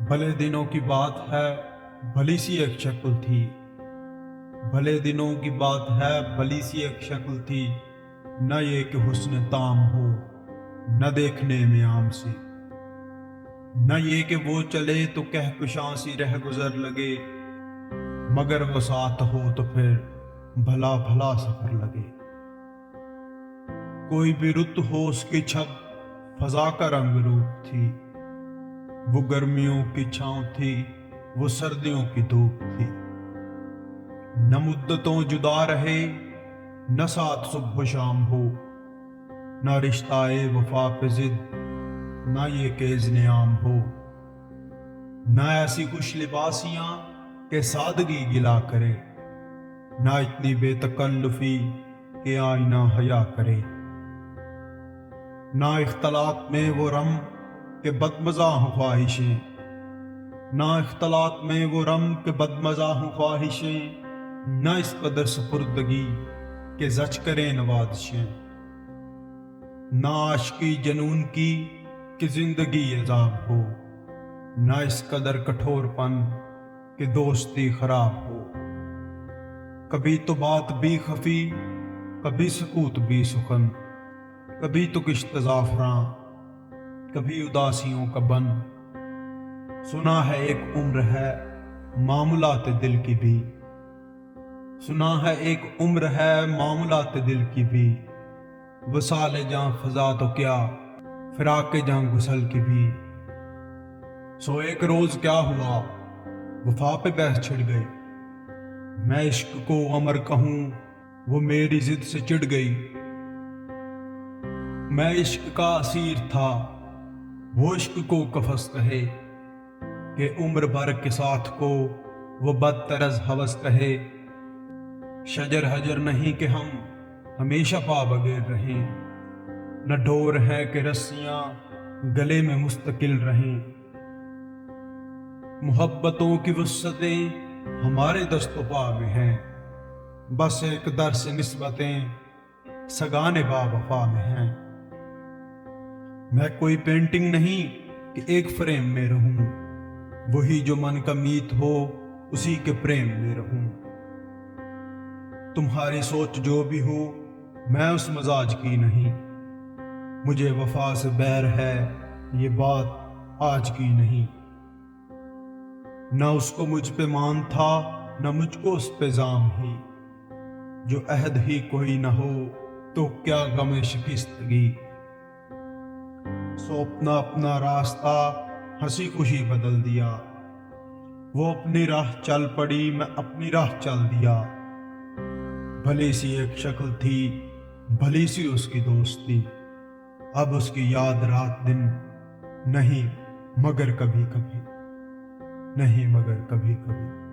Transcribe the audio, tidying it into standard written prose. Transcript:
بھلے دنوں کی بات ہے بھلی سی ایک شکل تھی، بھلے دنوں کی بات ہے بھلی سی ایک شکل تھی، نہ یہ کہ حسن تام ہو نہ دیکھنے میں عام سی، نہ یہ کہ وہ چلے تو کہکشاں سی رہ گزر لگے، مگر وہ ساتھ ہو تو پھر بھلا بھلا سفر لگے۔ کوئی بھی رت ہو اس کی چھب فضا کا رنگ روپ تھی، وہ گرمیوں کی چھاؤں تھی وہ سردیوں کی دھوپ تھی، نہ مدتوں جدا رہے نہ ساتھ صبح و شام ہو، نہ رشتہ وفا پہ ضد نہ یہ کہ اذن عام ہو، نہ ایسی خوش لباسیاں کہ سادگی گلا کرے، نہ اتنی بے تکلفی کہ آئینہ حیا کرے، نہ اختلاط میں وہ رم کہ بدمزہ ہوں خواہشیں، نہ اختلاط میں وہ رم کہ بدمزہ ہوں خواہشیں، نہ اس قدر سپردگی کہ زچ کریں نوازشیں، نہ عاشقی جنون کی کہ زندگی عذاب ہو، نہ اس قدر کٹھور پن کہ دوستی خراب ہو، کبھی تو بات بھی خفی کبھی سکوت بھی سخن، کبھی تو کشت زعفراں کبھی اداسیوں کا بن، سنا ہے ایک عمر ہے معاملات دل کی بھی، سنا ہے ایک عمر ہے معاملات دل کی بھی، وصال جاں فضا تو کیا فراق جاں غسل کی بھی، سو ایک روز کیا ہوا وفا پہ بحث چھڑ گئی، میں عشق کو امر کہوں وہ میری ضد سے چڑ گئی، میں عشق کا اسیر تھا وہ عشق کو قفس کہے، کہ عمر بھر کے ساتھ کو وہ بدطرز ہوس کہے، شجر حجر نہیں کہ ہم ہمیشہ پا بغیر رہیں، نہ ڈور ہے کہ رسیاں گلے میں مستقل رہیں، محبتوں کی وسعتیں ہمارے دست و پا میں ہیں، بس ایک در سے نسبتیں سگانے با وفا میں ہیں، میں کوئی پینٹنگ نہیں کہ ایک فریم میں رہوں، وہی جو من کا میت ہو اسی کے پریم میں رہوں، تمہاری سوچ جو بھی ہو میں اس مزاج کی نہیں، مجھے وفا سے بیر ہے یہ بات آج کی نہیں، نہ اس کو مجھ پہ مان تھا نہ مجھ کو اس پہ زام ہی، جو عہد ہی کوئی نہ ہو تو کیا غم شکستگی، سو اپنا راستہ ہنسی خوشی بدل دیا، وہ اپنی راہ چل پڑی میں اپنی راہ چل دیا، بھلی سی ایک شکل تھی بھلی سی اس کی دوستی، اب اس کی یاد رات دن نہیں مگر کبھی کبھی، نہیں مگر کبھی کبھی۔